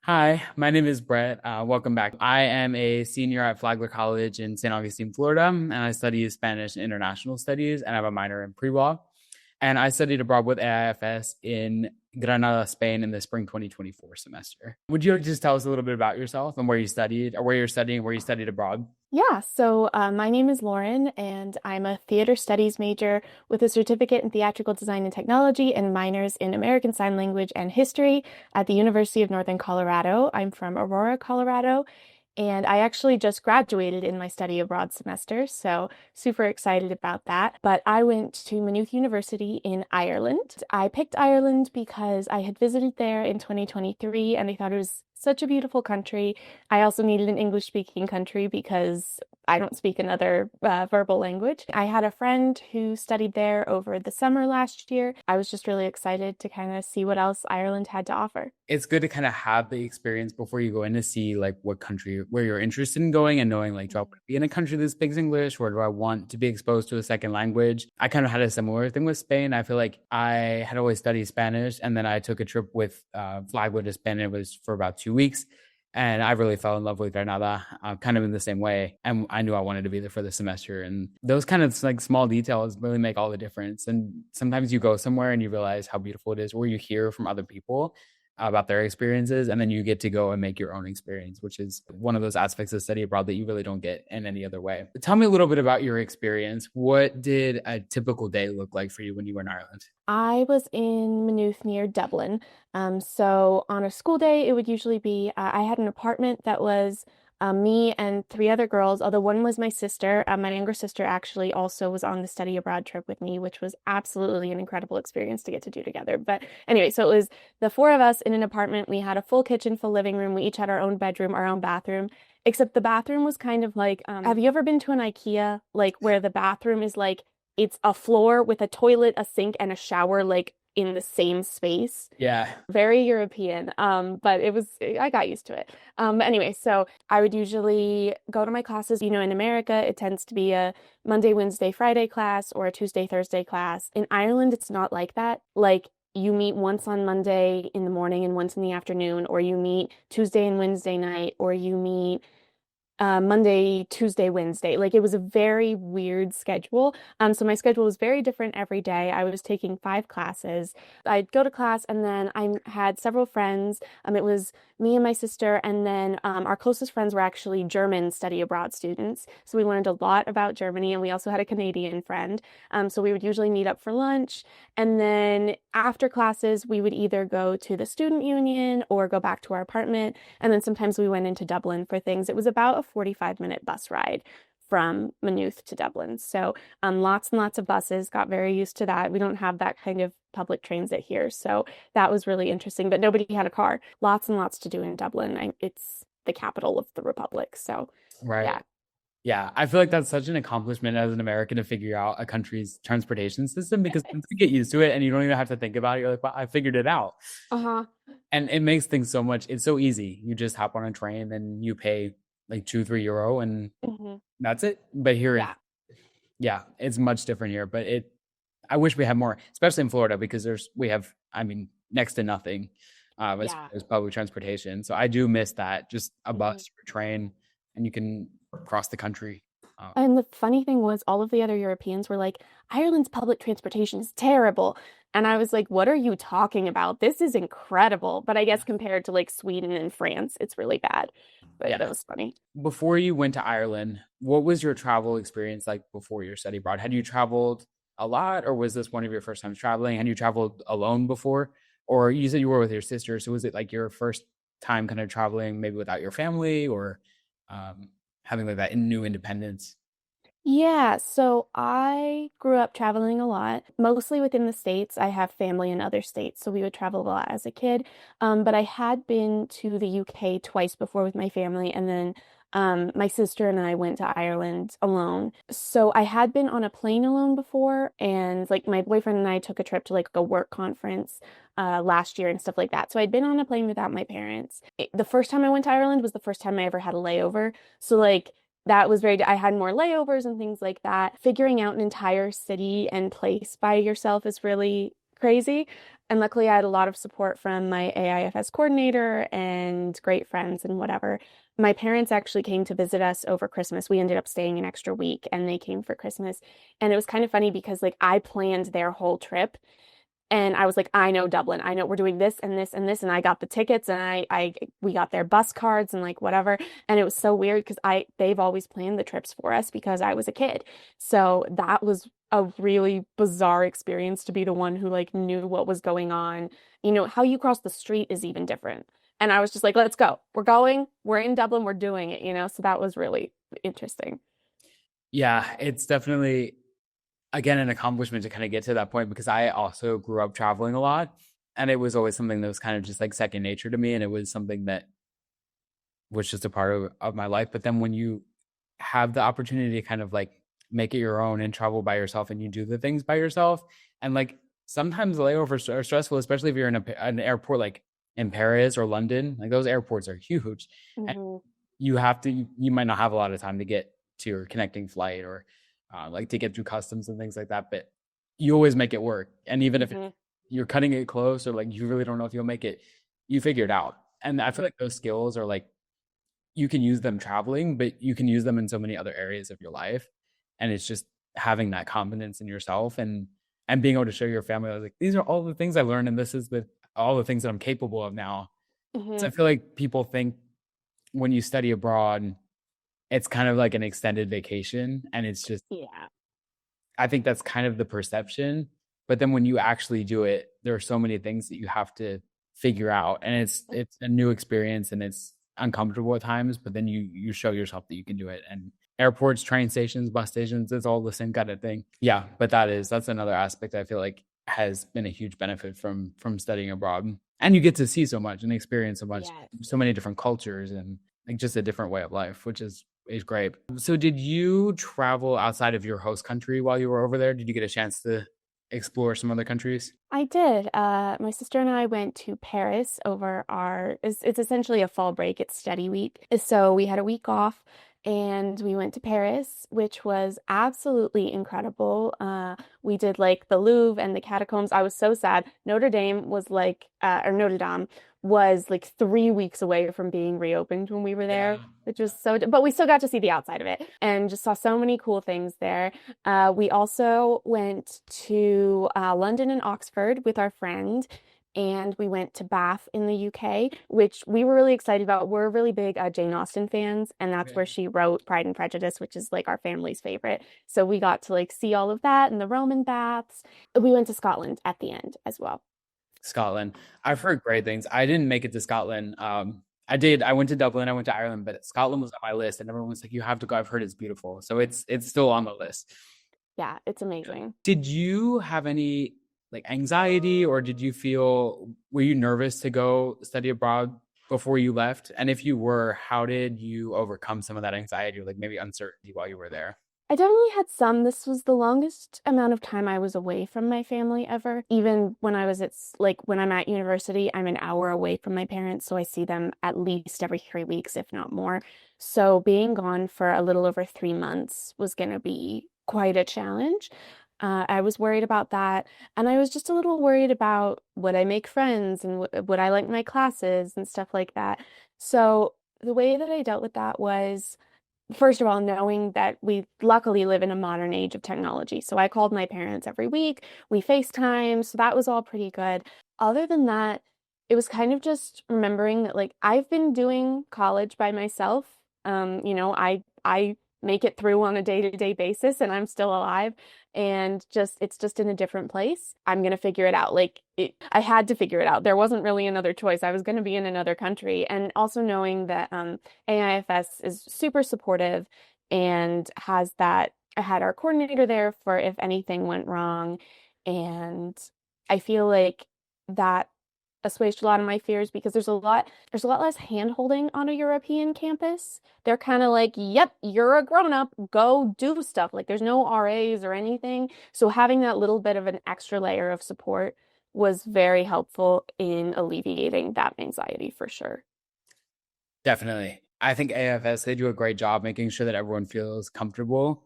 Hi, my name is Brett. Welcome back. I am a senior at Flagler College in St. Augustine, Florida, and I study Spanish and International Studies, and I have a minor in pre-law. And I studied abroad with AIFS in Granada, Spain in the spring 2024 semester. Would you just tell us a little bit about yourself and where you studied, or where you're studying, where you studied abroad? My name is Lauren, and I'm a theater studies major with a certificate in theatrical design and technology and minors in American Sign Language and history at the University of Northern Colorado. I'm from Aurora, Colorado, and I actually just graduated in my study abroad semester, so super excited about that. But I went to Maynooth University in Ireland. I picked Ireland because I had visited there in 2023 and I thought it was such a beautiful country. I also needed an English speaking country because I don't speak another verbal language. I had a friend who studied there over the summer last year. I was just really excited to kind of see what else Ireland had to offer. It's good to kind of have the experience before you go in to see like what country where you're interested in going and knowing like do I want to be in a country that speaks English or do I want to be exposed to a second language? I kind of had a similar thing with Spain. I feel like I had always studied Spanish and then I took a trip with Flagler to Spain. It was for about 2 weeks. And I really fell in love with Granada, kind of in the same way. And I knew I wanted to be there for the semester. And those kind of like small details really make all the difference. And sometimes you go somewhere and you realize how beautiful it is, or you hear from other people about their experiences, and then you get to go and make your own experience, which is one of those aspects of study abroad that you really don't get in any other way. Tell me a little bit about your experience. What did a typical day look like for you when you were in Ireland? I was in Maynooth near Dublin. So on a school day, it would usually be I had an apartment that was me and three other girls, although one was my sister. My younger sister actually also was on the study abroad trip with me, which was absolutely an incredible experience to get to do together. But anyway, so it was the four of us in an apartment. We had a full kitchen, full living room. We each had our own bedroom, our own bathroom. Except the bathroom was kind of like, have you ever been to an IKEA, like where the bathroom is like it's a floor with a toilet, a sink, and a shower like in the same space. Yeah. Very European. But I got used to it. But anyway, so I would usually go to my classes. In America, it tends to be a Monday, Wednesday, Friday class or a Tuesday, Thursday class. In Ireland, it's not like that. Like you meet once on Monday in the morning and once in the afternoon, or you meet Tuesday and Wednesday night, or you meet Monday, Tuesday, Wednesday. Like it was a very weird schedule. So my schedule was very different every day. I was taking five classes. I'd go to class and then I had several friends. It was me and my sister, and then our closest friends were actually German study abroad students. So we learned a lot about Germany, and we also had a Canadian friend. So we would usually meet up for lunch, and then after classes, we would either go to the student union or go back to our apartment. And then sometimes we went into Dublin for things. It was about a 45-minute bus ride from Maynooth to Dublin. So lots and lots of buses, got very used to that. We don't have that kind of public transit here. So that was really interesting, but nobody had a car. Lots and lots to do in Dublin. It's the capital of the Republic. So Right. yeah. Yeah, I feel like that's such an accomplishment as an American to figure out a country's transportation system because once you get used to it and you don't even have to think about it, you're like, well, I figured it out. Uh-huh. And it makes things so much, it's so easy. You just hop on a train and you pay like 2, 3 euro and Hmm. that's it. But here, Yeah. yeah, it's much different here. But I wish we had more, especially in Florida, because we have, I mean, next to nothing as far Yeah. as public transportation. So I do miss that, just a Mhm. bus or train, and you can cross the country. And the funny thing was, all of the other Europeans were like, Ireland's public transportation is terrible. And I was like, what are you talking about? This is incredible. But I guess compared to like Sweden and France, it's really bad. But Yeah. that was funny. Before you went to Ireland, what was your travel experience like before your study abroad? Had you traveled a lot, or was this one of your first times traveling? Had you traveled alone before? Or you said you were with your sister, so was it like your first time kind of traveling maybe without your family or um, having like that new independence? Yeah, so I grew up traveling a lot, mostly within the States. I have family in other states, so we would travel a lot as a kid. But I had been to the UK twice before with my family, and then my sister and I went to Ireland alone. So I had been on a plane alone before, and like my boyfriend and I took a trip to like a work conference last year and stuff like that. So I'd been on a plane without my parents. The first time I went to Ireland was the first time I ever had a layover. So like that was I had more layovers and things like that. Figuring out an entire city and place by yourself is really crazy. And luckily, I had a lot of support from my AIFS coordinator and great friends and whatever. My parents actually came to visit us over Christmas. We ended up staying an extra week and they came for Christmas. And it was kind of funny because like I planned their whole trip and I was like, I know Dublin. I know we're doing this and this and this. And I got the tickets and we got their bus cards and like whatever. And it was so weird because they've always planned the trips for us because I was a kid. So that was a really bizarre experience to be the one who like knew what was going on. You know, how you cross the street is even different. And I was just like, let's go. We're going. We're in Dublin. We're doing it, you know? So that was really interesting. Yeah, it's definitely, again, an accomplishment to kind of get to that point because I also grew up traveling a lot. And it was always something that was kind of just like second nature to me. And it was something that was just a part of my life. But then when you have the opportunity to kind of like make it your own and travel by yourself and you do the things by yourself, and like sometimes layovers are stressful, especially if you're in an airport like in Paris or London. Like those airports are huge. And Hmm. you might not have a lot of time to get to your connecting flight or like to get through customs and things like that. But you always make it work. And even if Hmm. you're cutting it close or like you really don't know if you'll make it, you figure it out. And I feel like those skills are like you can use them traveling, but you can use them in so many other areas of your life. And it's just having that confidence in yourself and being able to show your family, I was like, these are all the things I learned, and this is all the things that I'm capable of now. So Hmm. I feel like people think when you study abroad, it's kind of like an extended vacation, and it's just Yeah. I think that's kind of the perception. But then when you actually do it, there are so many things that you have to figure out. And it's a new experience and it's uncomfortable at times, but then you show yourself that you can do it. And airports, train stations, bus stations, it's all the same kind of thing. Yeah, but that's another aspect I feel like has been a huge benefit from studying abroad. And you get to see so much and experience so much, Yes. so many different cultures and like just a different way of life, which is great. So did you travel outside of your host country while you were over there? Did you get a chance to explore some other countries? I did. My sister and I went to Paris over it's essentially a fall break. It's study week. So we had a week off and we went to Paris, which was absolutely incredible. We did like the Louvre and the catacombs. I was so sad. Notre Dame was like 3 weeks away from being reopened when we were Yeah. there, which was but we still got to see the outside of it and just saw so many cool things there. We also went to London and Oxford with our friend, and we went to Bath in the UK, which we were really excited about. We're really big Jane Austen fans, and that's where Okay. she wrote Pride and Prejudice, which is like our family's favorite. So we got to like see all of that and the Roman baths. We went to Scotland at the end as well. Scotland. I've heard great things. I didn't make it to Scotland. I did. I went to Dublin. I went to Ireland, but Scotland was on my list, and everyone was like, "You have to go." I've heard it's beautiful, so it's still on the list. Yeah, it's Yeah. amazing. Did you have any like anxiety, or were you nervous to go study abroad before you left? And if you were, how did you overcome some of that anxiety or like maybe uncertainty while you were there? I definitely had some. This was the longest amount of time I was away from my family ever. Even when I was like when I'm at university, I'm an hour away from my parents, so I see them at least every 3 weeks, if not more. So being gone for a little over 3 months was going to be quite a challenge. I was worried about that, and I was just a little worried about would I make friends and would I like my classes and stuff like that. So the way that I dealt with that was first of all, knowing that we luckily live in a modern age of technology. So I called my parents every week. We FaceTime. So that was all pretty good. Other than that, it was kind of just remembering that like I've been doing college by myself. I make it through on a day-to-day basis and I'm still alive and just it's just in a different place. I'm gonna figure it out. I had to figure it out. There wasn't really another choice. I was gonna be in another country. And also knowing that AIFS is super supportive and has that I had our coordinator there for if anything went wrong. And I feel like that assuaged a lot of my fears because there's a lot less hand holding on a European campus. They're kind of like, yep, you're a grown up, go do stuff. Like there's no RAs or anything. So having that little bit of an extra layer of support was very helpful in alleviating that anxiety for sure. Definitely. I think AFS, they do a great job making sure that everyone feels comfortable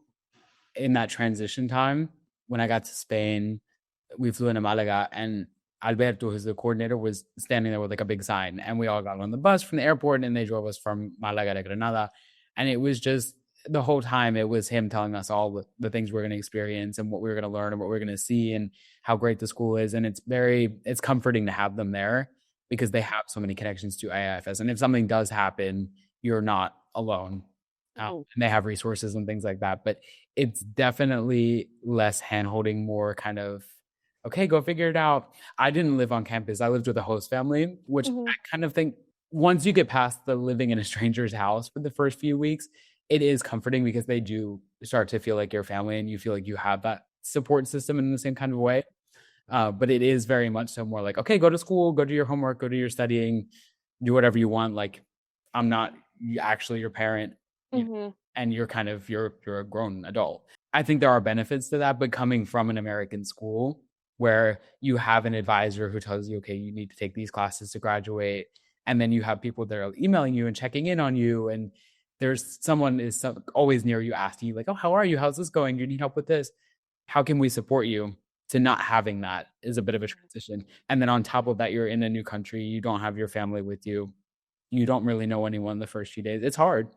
in that transition time. When I got to Spain, we flew into Malaga, and Alberto, who's the coordinator, was standing there with like a big sign, and we all got on the bus from the airport, and they drove us from Malaga to Granada, and it was just the whole time it was him telling us all the things we're going to experience and what we are going to learn and what we're going to see and how great the school is, and it's comforting to have them there because they have so many connections to AIFS, and if something does happen, you're not alone. Mhm. And they have resources and things like that, but it's definitely less handholding, more kind of okay, go figure it out. I didn't live on campus. I lived with a host family, which I Mhm. kind of think once you get past the living in a stranger's house for the first few weeks, it is comforting because they do start to feel like your family and you feel like you have that support system in the same kind of way. But it is very much so more like, okay, go to school, go do your homework, go do your studying, do whatever you want. Like, I'm not actually your parent, you know, Mhm. and you're kind of you're a grown adult. I think there are benefits to that, but coming from an American school where you have an advisor who tells you, okay, you need to take these classes to graduate, and then you have people that are emailing you and checking in on you, and there's someone is always near you asking you like, oh, how are you? How's this going? Do you need help with this? How can we support you? To not having that is a bit of a transition. And then on top of that, you're in a new country, you don't have your family with you, you don't really know anyone the first few days. It's hard.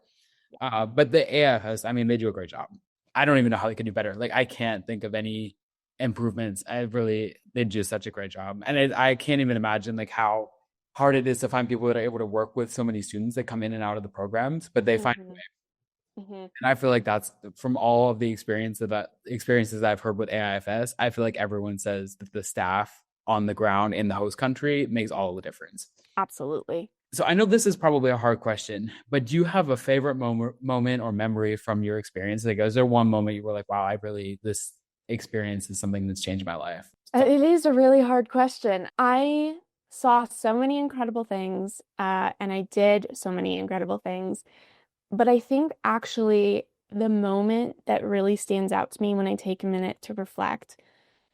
But the AFS, I mean, they do a great job. I don't even know how they could do better. Like, I can't think of any improvements. They do such a great job. And I can't even imagine like how hard it is to find people that are able to work with so many students that come in and out of the programs, but they find, Mhm. Mhm. and I feel like that's from all of the experiences I've heard with AIFS. I feel like everyone says that the staff on the ground in the host country makes all the difference. Absolutely. So I know this is probably a hard question, but do you have a favorite moment or memory from your experience? Like, is there one moment you were like, "Wow, this experience is something that's changed my life"? So, It is a really hard question. I saw so many incredible things, and I did so many incredible things. But I think actually the moment that really stands out to me when I take a minute to reflect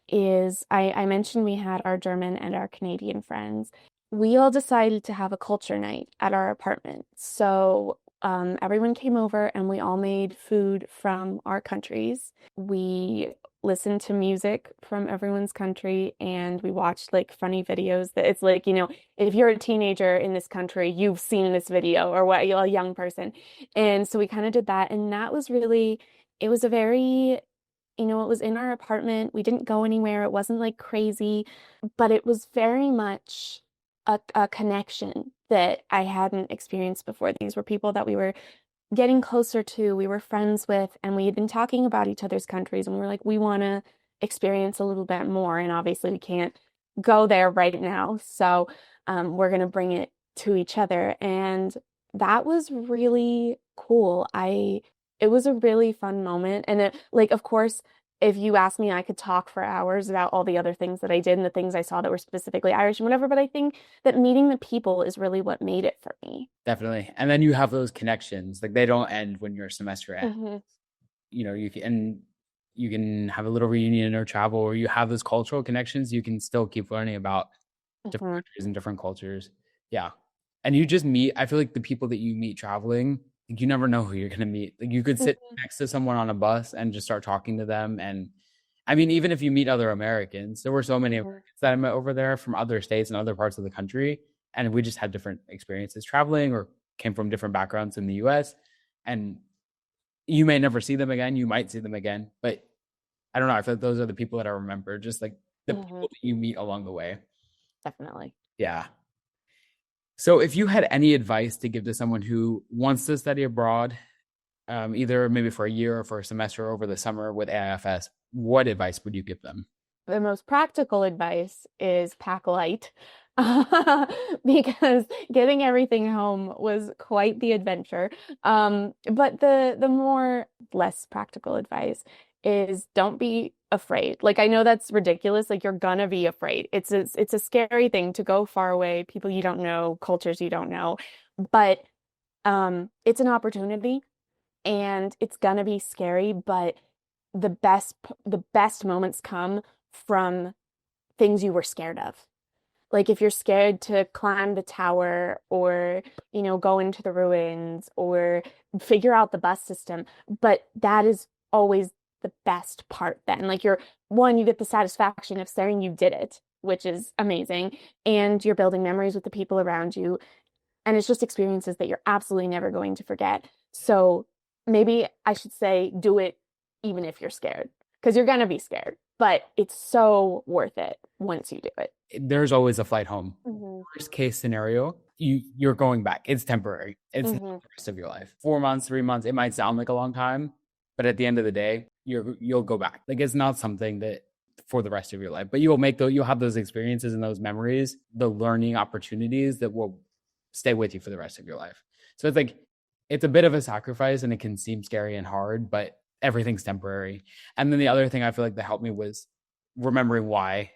is I mentioned we had our German and our Canadian friends. We all decided to have a culture night at our apartment. So everyone came over and we all made food from our countries. We listened to music from everyone's country and we watched like funny videos that it's like, if you're a teenager in this country, you've seen this video or what, you're a young person. And so we kind of did that. And that was really, it was a very it was in our apartment. We didn't go anywhere. It wasn't like crazy, but it was very much a connection that I hadn't experienced before. These were people that we were getting closer to, we were friends with, and we had been talking about each other's countries, and we were like, we want to experience a little bit more. And obviously, we can't go there right now. So we're going to bring it to each other. And that was really cool. It was a really fun moment. And like, of course, if you ask me, I could talk for hours about all the other things that I did and the things I saw that were specifically Irish and whatever. But I think that meeting the people is really what made it for me. definitely. And then you have those connections; like they don't end when your semester ends. Hmm. You can have a little reunion or travel, or you have those cultural connections. You can still keep learning about different Hmm. countries and different cultures. Yeah. And you just meet, I feel like the people that you meet traveling, like you never know who you're going to meet. Like you could sit Hmm. next to someone on a bus and just start talking to them. And I mean, even if you meet other Americans, there were so many Hmm. Americans that I met over there from other states and other parts of the country. And we just had different experiences traveling or came from different backgrounds in the US. And you may never see them again. You might see them again. But I don't know. I feel like those are the people that I remember, just like the Hmm. people that you meet along the way. Definitely. Yeah. So, if you had any advice to give to someone who wants to study abroad, either maybe for a year or for a semester over the summer with AIFS, what advice would you give them? The most practical advice is pack light because getting everything home was quite the adventure. But the more less practical advice is don't be afraid. Like I know that's ridiculous. Like you're gonna be afraid. It's a scary thing to go far away, people you don't know, cultures you don't know. But it's an opportunity and it's gonna be scary, but the best moments come from things you were scared of. Like if you're scared to climb the tower or, go into the ruins or figure out the bus system, but that is always the best part then. Like you get the satisfaction of saying you did it, which is amazing. And you're building memories with the people around you. And it's just experiences that you're absolutely never going to forget. So maybe I should say do it even if you're scared, because you're going to be scared, but it's so worth it once you do it. There's always a flight home. Mm-hmm. Worst case scenario, you're going back. It's temporary. It's not the rest of your life. 4 months, 3 months, it might sound like a long time, but at the end of the day, you'll go back. Like it's not something that for the rest of your life, but you'll have those experiences and those memories, the learning opportunities that will stay with you for the rest of your life. So it's a bit of a sacrifice and it can seem scary and hard, but everything's temporary. And then the other thing I feel like that helped me was remembering why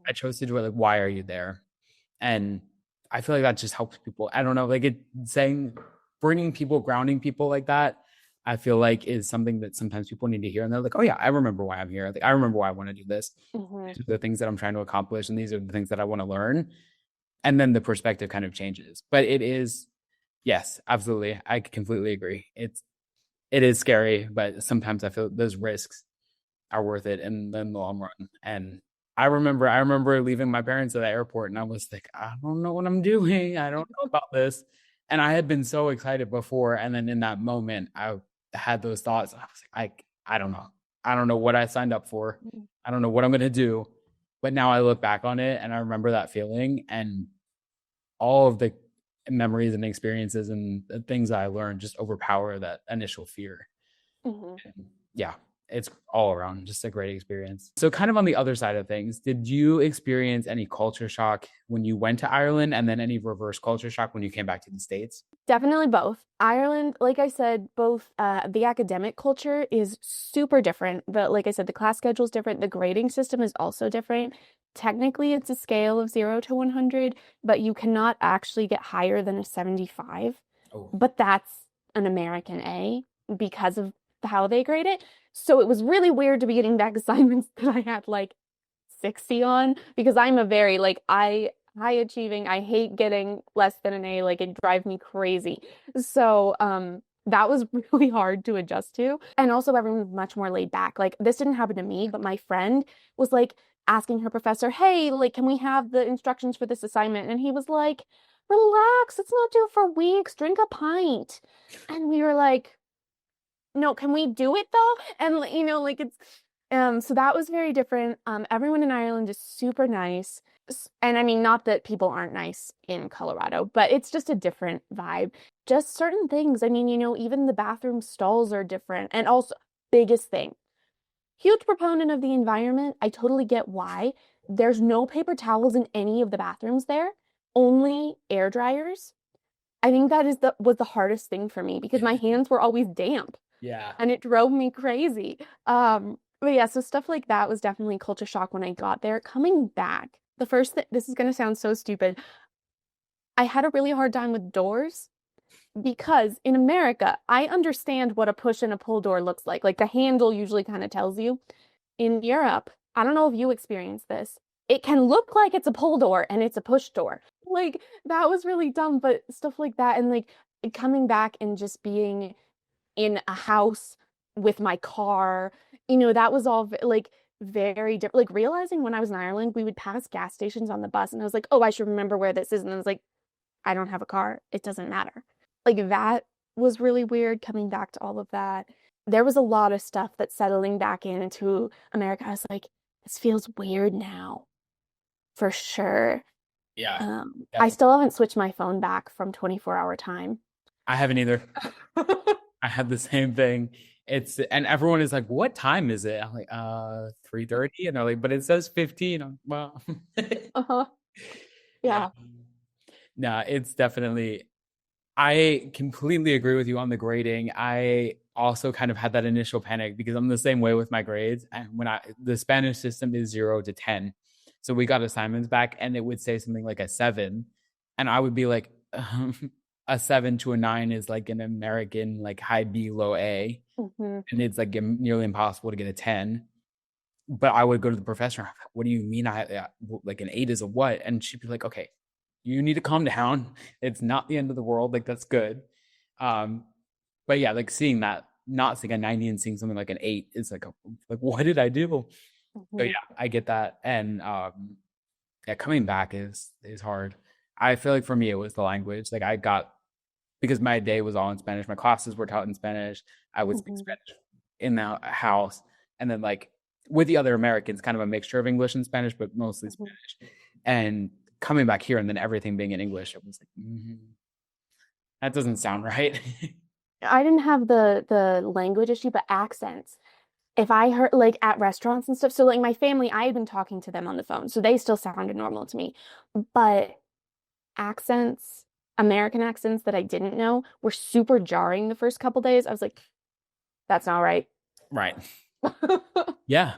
I chose to do it. Like, why are you there? And I feel like that just helps people. I don't know, like grounding people like that, I feel like is something that sometimes people need to hear. And they're like, oh yeah, I remember why I'm here. Like, I remember why I want to do this. These are the things that I'm trying to accomplish. And these are the things that I want to learn. And then the perspective kind of changes. But it is, yes, absolutely. I completely agree. It is scary, but sometimes I feel those risks are worth it in the long run. And I remember leaving my parents at the airport and I was like, I don't know what I'm doing. I don't know about this. And I had been so excited before. And then in that moment, I had those thoughts. I was like, I don't know. I don't know what I signed up for. I don't know what I'm going to do. But now I look back on it and I remember that feeling and all of the memories and experiences and the things I learned just overpower that initial fear. Yeah, it's all around just a great experience. So kind of on the other side of things, did you experience any culture shock when you went to Ireland and then any reverse culture shock when you came back to the States? Definitely both. Ireland, like I said, both the academic culture is super different. Like I said, the class schedule is different. The grading system is also different. Technically, it's a scale of 0 to 100, but you cannot actually get higher than a 75. Oh. But that's an American A because of how they grade it. So it was really weird to be getting back assignments that I had like 60 on, because I'm a very high achieving. I hate getting less than an A. Like, it drives me crazy. So that was really hard to adjust to. And also everyone was much more laid back. Like, this didn't happen to me, but my friend was like asking her professor, hey, like, can we have the instructions for this assignment? And he was like, relax, it's not due for weeks, drink a pint. And we were like, no, can we do it though? And it's so that was very different. Everyone in Ireland is super nice. And I mean, not that people aren't nice in Colorado, but it's just a different vibe. Just certain things. I mean, even the bathroom stalls are different. And also, biggest thing, huge proponent of the environment. I totally get why. There's no paper towels in any of the bathrooms there, only air dryers. I think that was the hardest thing for me because my hands were always damp. Yeah. And it drove me crazy. But yeah, so stuff like that was definitely culture shock when I got there. Coming back, the first thing, this is going to sound so stupid, I had a really hard time with doors because in America, I understand what a push and a pull door looks like. Like, the handle usually kind of tells you. In Europe, I don't know if you experienced this, it can look like it's a pull door and it's a push door. Like, that was really dumb, but stuff like that. And like coming back and just being in a house with my car, that was all like very different. Like, realizing when I was in Ireland, we would pass gas stations on the bus and I was like, oh, I should remember where this is. And I was like, I don't have a car. It doesn't matter. Like, that was really weird coming back to all of that. There was a lot of stuff that settling back into America, I was like, this feels weird now, for sure. Yeah. I still haven't switched my phone back from 24-hour time. I haven't either. I had the same thing. And everyone is like, what time is it? I'm like, 3:30. And they're like, but it says 15. I'm, well, Yeah. No, it's definitely, I completely agree with you on the grading. I also kind of had that initial panic because I'm the same way with my grades. And the Spanish system is 0 to 10. So we got assignments back and it would say something like a 7. And I would be like, a 7 to a 9 is like an American, like high B, low A. And it's like nearly impossible to get a 10. But I would go to the professor, what do you mean? Like an 8 is a what? And she'd be like, okay, you need to calm down. It's not the end of the world. Like, that's good. But yeah, like seeing that not seeing a 90 and seeing something like an 8 is like like what did I do? So Mhm. yeah, I get that. And yeah, coming back is hard. I feel like for me it was the language. Like I got because my day was all in Spanish. My classes were taught in Spanish. I would speak Mhm. Spanish in the house, and then like with the other Americans, kind of a mixture of English and Spanish, but mostly Mhm. Spanish. And coming back here and then everything being in English, it was like that doesn't sound right. I didn't have the language issue, but accents. If I heard like at restaurants and stuff, so like my family, I had been talking to them on the phone, so they still sounded normal to me. But accents, American accents that I didn't know were super jarring the first couple days. I was like, that's not right. Right. Yeah.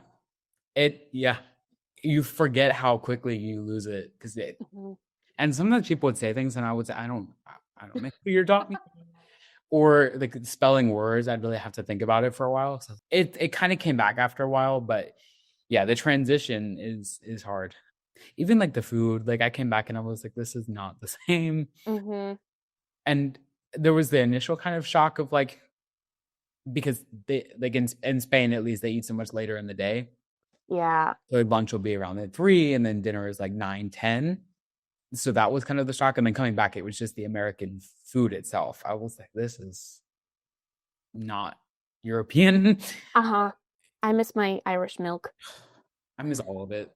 Yeah. You forget how quickly you lose it because Mhm. and sometimes people would say things and I would say, I don't know who you're talking or like spelling words. I'd really have to think about it for a while. So it kind of came back after a while, but yeah, the transition is hard. Even like the food, like I came back and I was like, this is not the same. Mhm. And there was the initial kind of shock of like because they like in Spain at least they eat so much later in the day. Yeah. So lunch will be around at 3 and then dinner is like 9, 10. So that was kind of the shock. And then coming back, it was just the American food itself. I was like, this is not European. Uh-huh. I miss my Irish milk. I miss all of it.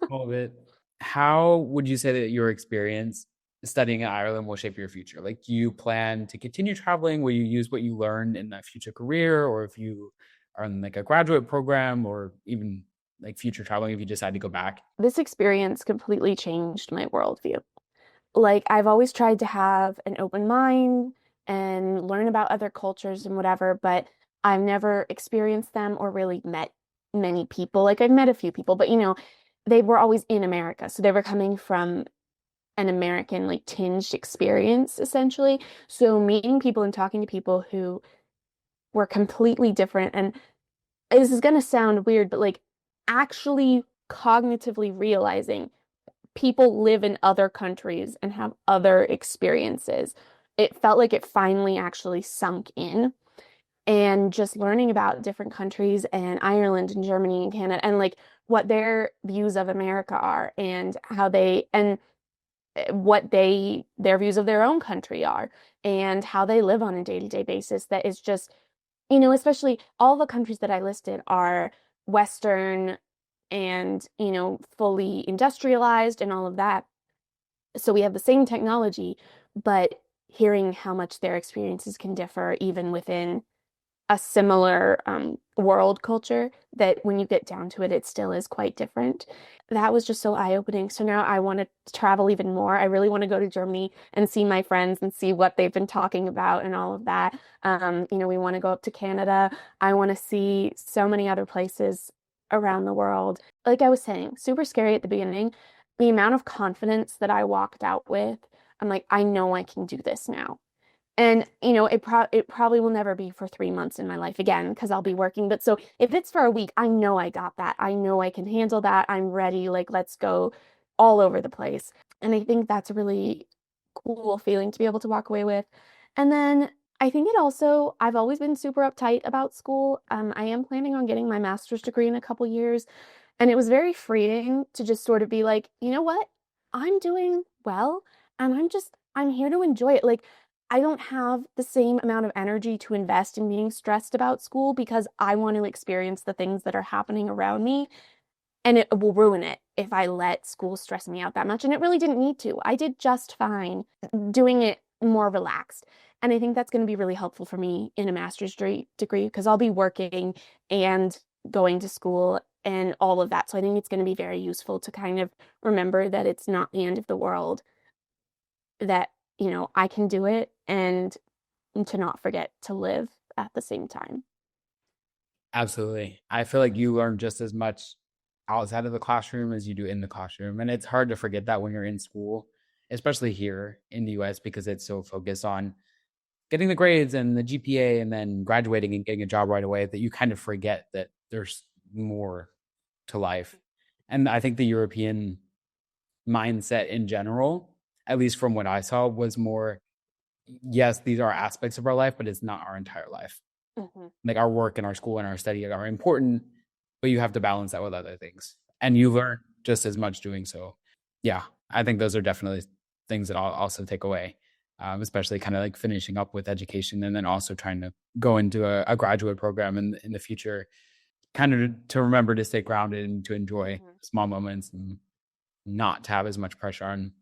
All of it. How would you say that your experience studying in Ireland will shape your future? Like, do you plan to continue traveling? Will you use what you learned in a future career, or if you are in like a graduate program, or even like future traveling if you decide to go back? This experience completely changed my worldview. Like I've always tried to have an open mind and learn about other cultures and whatever, but I've never experienced them or really met many people. Like I've met a few people, but they were always in America. So they were coming from an American like tinged experience essentially. So meeting people and talking to people who were completely different, and this is going to sound weird, but like actually cognitively realizing people live in other countries and have other experiences. It felt like it finally actually sunk in. And just learning about different countries and Ireland and Germany and Canada and like what their views of America are and how they and what their views of their own country are and how they live on a day-to-day basis that is just especially all the countries that I listed are Western and fully industrialized and all of that, so we have the same technology, but hearing how much their experiences can differ even within a similar world culture, that when you get down to it, it still is quite different. That was just so eye-opening. So now I want to travel even more. I really want to go to Germany and see my friends and see what they've been talking about and all of that. We want to go up to Canada. I want to see so many other places around the world. Like I was saying, super scary at the beginning. The amount of confidence that I walked out with, I'm like, I know I can do this now. And it probably will never be for 3 months in my life again because I'll be working. But so if it's for a week, I know I got that. I know I can handle that. I'm ready. Like, let's go all over the place. And I think that's a really cool feeling to be able to walk away with. And then I think I've always been super uptight about school. I am planning on getting my master's degree in a couple years. And it was very freeing to just sort of be like, you know what? I'm doing well and I'm here to enjoy it. Like, I don't have the same amount of energy to invest in being stressed about school because I want to experience the things that are happening around me. And it will ruin it if I let school stress me out that much. And it really didn't need to. I did just fine doing it more relaxed. And I think that's going to be really helpful for me in a master's degree because I'll be working and going to school and all of that. So I think it's going to be very useful to kind of remember that it's not the end of the world, that, I can do it, and to not forget to live at the same time. Absolutely. I feel like you learn just as much outside of the classroom as you do in the classroom. And it's hard to forget that when you're in school, especially here in the US, because it's so focused on getting the grades and the GPA and then graduating and getting a job right away that you kind of forget that there's more to life. And I think the European mindset in general, at least from what I saw, was more yes, these are aspects of our life, but it's not our entire life. Mhm. Like our work and our school and our study are important, but you have to balance that with other things. And you learn just as much doing so. Yeah, I think those are definitely things that I'll also take away, especially kind of like finishing up with education and then also trying to go into a graduate program in the future, kind of to remember to stay grounded and to enjoy Mhm. small moments and not to have as much pressure on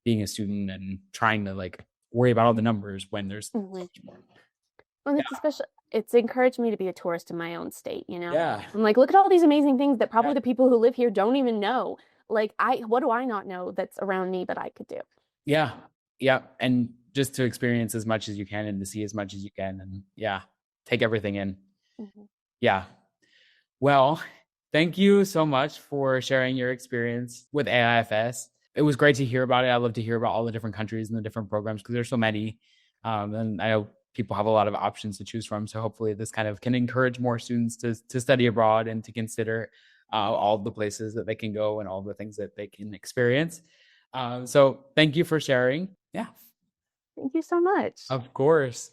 being a student and trying to like worry about all the numbers when there's so Mhm. much more. And Yeah. it's encouraged me to be a tourist in my own state, you know? Yeah. I'm like, look at all these amazing things that Yeah. probably the people who live here don't even know. Like, what do I not know that's around me that I could do? Yeah. Yeah. And just to experience as much as you can and to see as much as you can. And yeah, take everything in. Mhm. Yeah. Well, thank you so much for sharing your experience with AIFS. It was great to hear about it. I love to hear about all the different countries and the different programs because there's so many. And I know people have a lot of options to choose from. So hopefully this kind of can encourage more students to study abroad and to consider all the places that they can go and all the things that they can experience. So thank you for sharing. Yeah, Thank you so much. of course.